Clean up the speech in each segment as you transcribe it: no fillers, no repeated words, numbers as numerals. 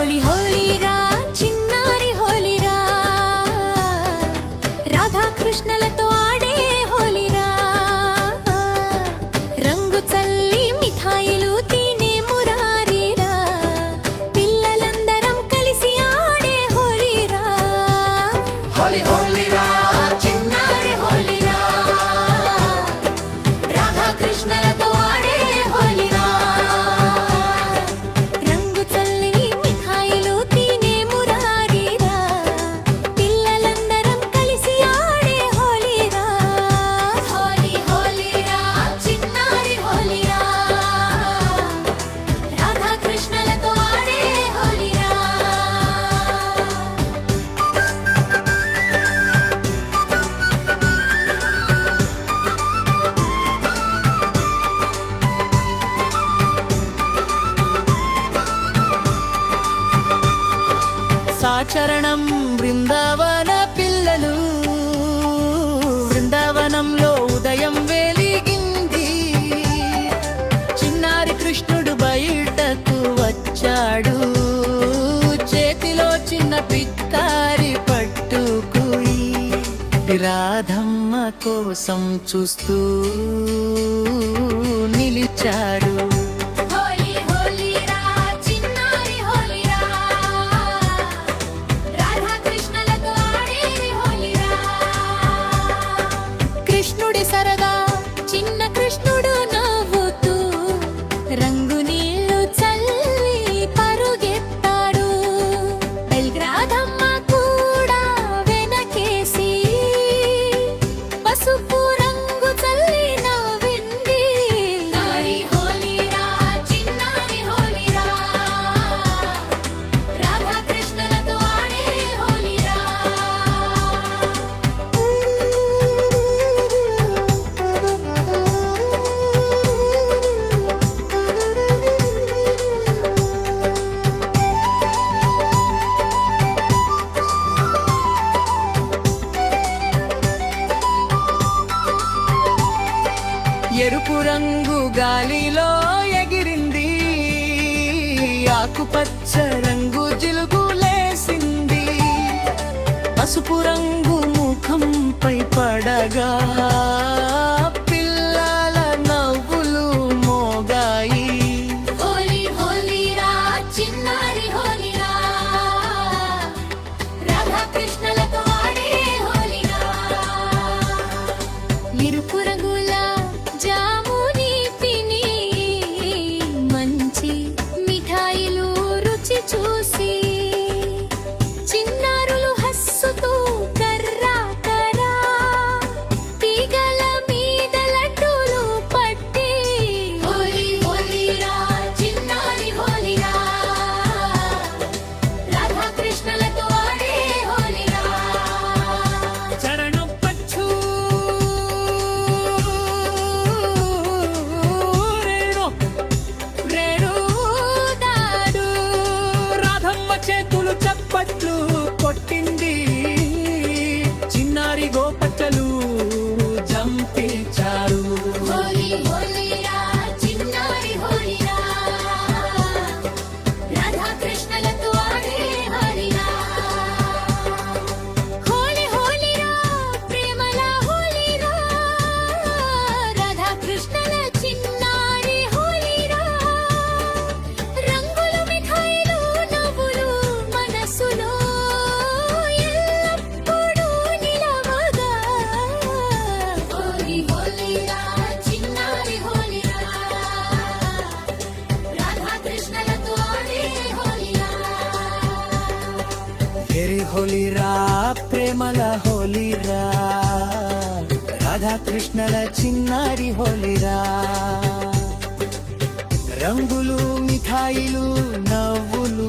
హోలీ హోలీరా చిన్నారి హోలీరా, రాధాకృష్ణలతో ఆడే హోలీరా, రంగు చల్లి మిఠాయిలు తినే మురారీరా, పిల్లలందరం కలిసి ఆడే హోలీరా. హోలీ హోలీరా చిన్నారి హోలీరా, రాధాకృష్ణలతో ఆడే హోలీరా, రంగు చల్లి మిఠాయిలు తినే మురారీరా, పిల్లలందరం కలిసి ఆడే హోలీరా. హోలీ హోలీరా చిన్నారి హోలీరా, రాధాకృష్ణలతో ఆడే హోలీరా. సాచరణం బృందావన పిల్లలు, బృందావనంలో ఉదయం వెలిగింది, చిన్నారి కృష్ణుడు బయటకు వచ్చాడు, చేతిలో చిన్న పిక్కారి పట్టుకుని రాధమ్మ కోసం చూస్తూ నిలిచాడు. హోలీ హోలీరా చిన్నారి హోలీరా, రాధాకృష్ణలతో ఆడే హోలీరా. కృష్ణుడి సరదా చిన్న కృష్ణుడు నవ్వుతూ రంగు నీళ్లు చల్లి పరుగెత్తాడు, రాధమ్మ కూడా వెనకేసి పసుపు రంగు చల్లి నవ్వింది. హోలీ హోలీరా చిన్నారి హోలీరా, రాధాకృష్ణలతో ఆడే హోలీరా. ఎరుపు రంగు గాలిలో ఎగిరింది, ఆకుపచ్చ రంగు జిలుగులేసింది, పసుపు రంగు ముఖంపై పడగా పిల్లల నవ్వులు మోగాయి. హోలీ హోలీరా చిన్నారి హోలీరా, రాధాకృష్ణలతో ఆడే హోలీరా. ఇరుపు రంగుల జాముని తిని మంచి మిఠాయిలు రుచి చూసి చిన్నారులు హస్సుతూ కర్రా కరా తీగల మీద లడ్డూలు పట్టి హోలీ హోలీరా చిన్నారి హోలీరా, రాధాకృష్ణలతో ఆడే హోలీరా. చరణం పచ్చు రేణు దాడు రాధమ్మ చేతులు చప్పట్లు కొట్టింది, చిన్నారి గోపచ్చలు జంపించారు. హోలీ హోలీరా చిన్నారి హోలీరా, రాధాకృష్ణలతో ఆడే హోలీరా. హోలీ హోలీరా ప్రేమల హోలీరా, రాధాకృష్ణల చిన్నారి హోలీరా, రంగులు మిఠాయిలు నవ్వులు మనసులో ఎల్లప్పుడూ నిలవగా. హోలీ హోలీరా చిన్నారి హోలీరా, రాధాకృష్ణలతో ఆడే హోలీరా. వెరీ హోలీరా ప్రేమల హోలీరా, రాధాకృష్ణల చిన్నారి హోలీరా, రంగులు మిఠాయిలు నవ్వులు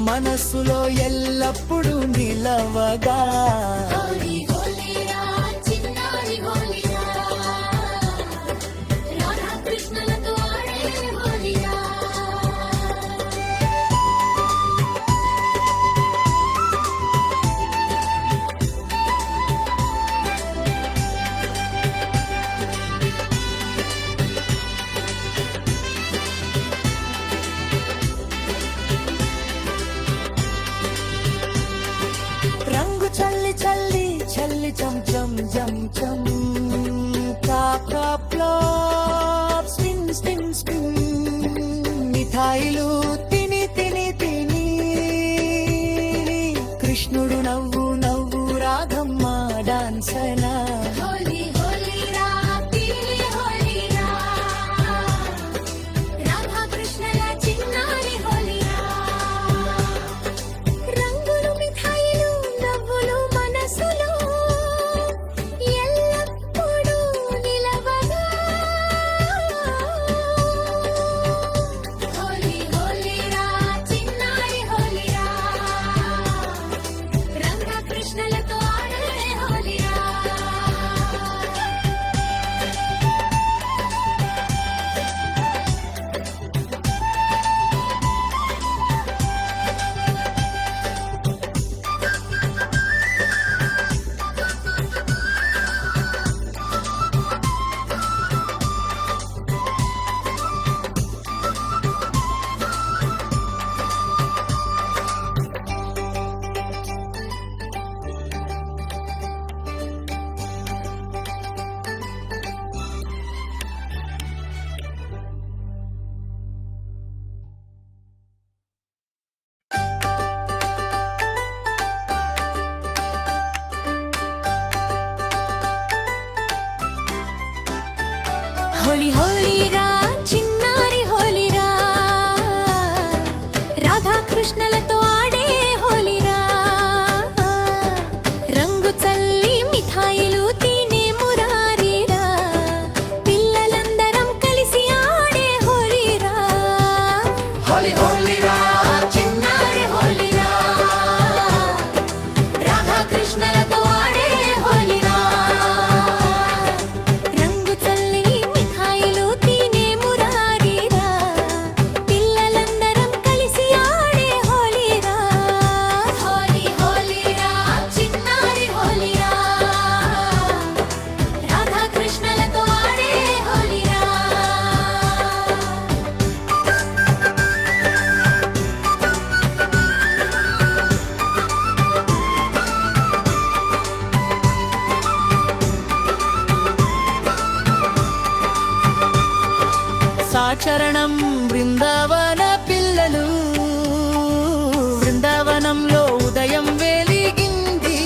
మనసులో ఎల్లప్పుడూ నిలవగా. హోలీ హోలీరా చిన్నారి హోలీరా, రాధాకృష్ణలతో ఆడే హోలీరా. చల్లి చం చం జం చం కాప్ కాప్ ప్లాప్ స్పిన్ స్పిన్ స్పిన్ మిఠాయిలు తిని తిని తిని కృష్ణుడు నవ్వు నవ్వు రాధమ్మ డాన్సనా హోలీ హోలీరా పీలి హోలీరా రాధా కృష్ణల చిన్నారి హోలీరా రంగులు మిఠాయిలు నవ్వులు మనసులో ఎల్లప్పుడూ నిలవగా హోలీ హోలీరా చిన్నారి హోలీరా రాధా కృష్ణలతో ఆడే హోలీరా హోలీ హోలీరా చిన్నారి హోలీరా రాధా కృష్ణలతో ఆడే హోలీరా రంగు చల్లి మిఠాయిలు తినే మురారీరా పిల్లలందరం కలిసి ఆడే హోలీరా హోలీ హోలీరా చిన్నారి హోలీరా రాధా కృష్ణలతో ఆడే హోలీరా రంగు చల్లి మిఠాయిలు తినే మురారీరా పిల్లలందరం కలిసి ఆడే హోలీరా హోలీ హోలీరా చిన్నారి హోలీరా రాధా కృష్ణలతో ఆడే హోలీరా సాచరణం బృందావన పిల్లలు బృందావనంలో ఉదయం వెలిగింది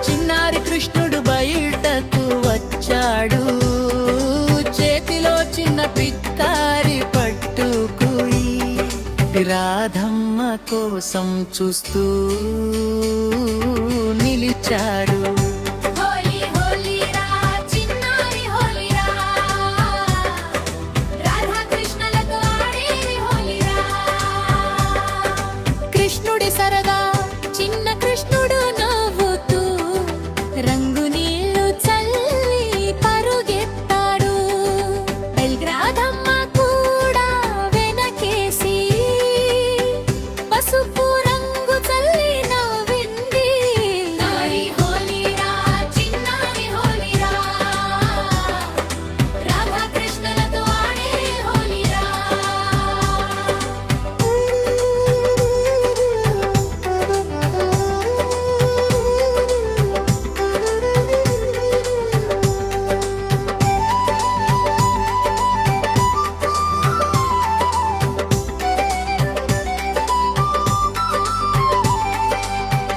చిన్నారి కృష్ణుడు బయటకు వచ్చాడు చేతిలో చిన్న పిక్కారి పట్టుకుని రాధమ్మ కోసం చూస్తూ నిలిచాడు హోలీ హోలీరా చిన్నారి హోలీరా రాధా కృష్ణలతో ఆడే హోలీరా కృష్ణుడి సరదా చిన్న కృష్ణుడు నవ్వుతూ రంగు నీళ్లు చల్లి పరుగెత్తాడు బెల్గ్రాధమ్మ కూడా వెనకేసి పసుపు రంగు చల్లి నవ్వింది నారి హోలీరా చిన్నారి హోలీరా రాధా కృష్ణలతో ఆడే హోలీరా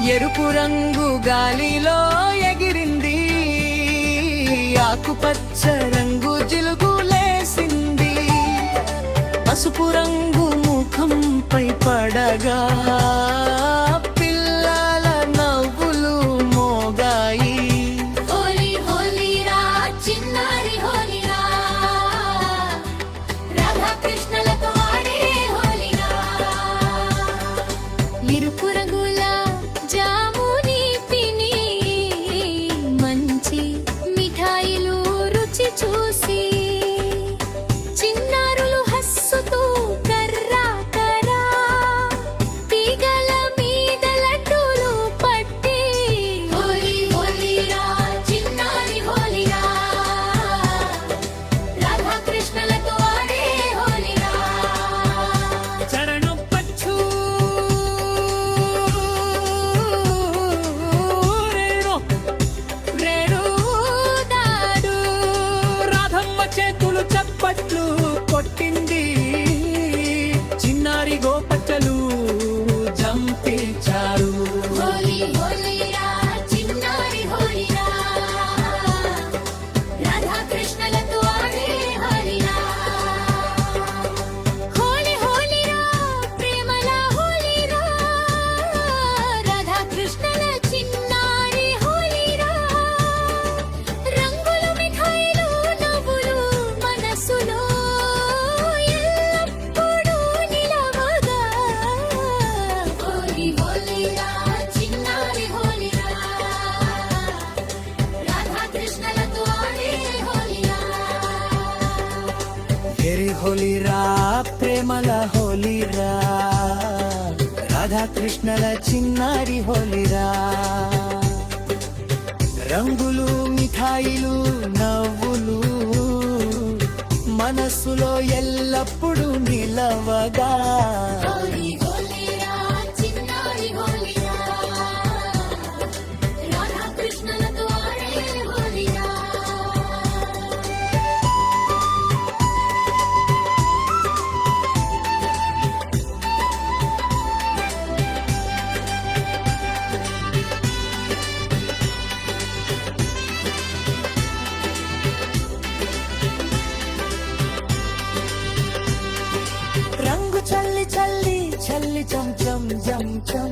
ఎరుపు రంగు గాలిలో ఎగిరింది ఆకుపచ్చ రంగు జిలుగులేసింది పసుపు రంగు ముఖంపై పడగా పిల్లల నవ్వులు మోగాయి హోలీ హోలీరా చిన్నారి హోలీరా రాధా కృష్ణలతో ఆడే హోలీరా ఎరుపు రంగుల జాముని తిని మంచి మిఠాయిలు రుచి చూసి చిన్నారులు హస్సుతూ కర్రా కర్రా తీగల హోలీరా ప్రేమల హోలీరా రాధాకృష్ణల చిన్నారి హోలీరా రంగులు మిఠాయిలు నవ్వులు మనస్సులో ఎల్లప్పుడూ నిలవగా హోలీ హోలీరా చిన్నారి హోలీరా రాధాకృష్ణులతో ఆడే హోలీరా రంగు చల్లి చల్లి చల్లి చం చం జం చం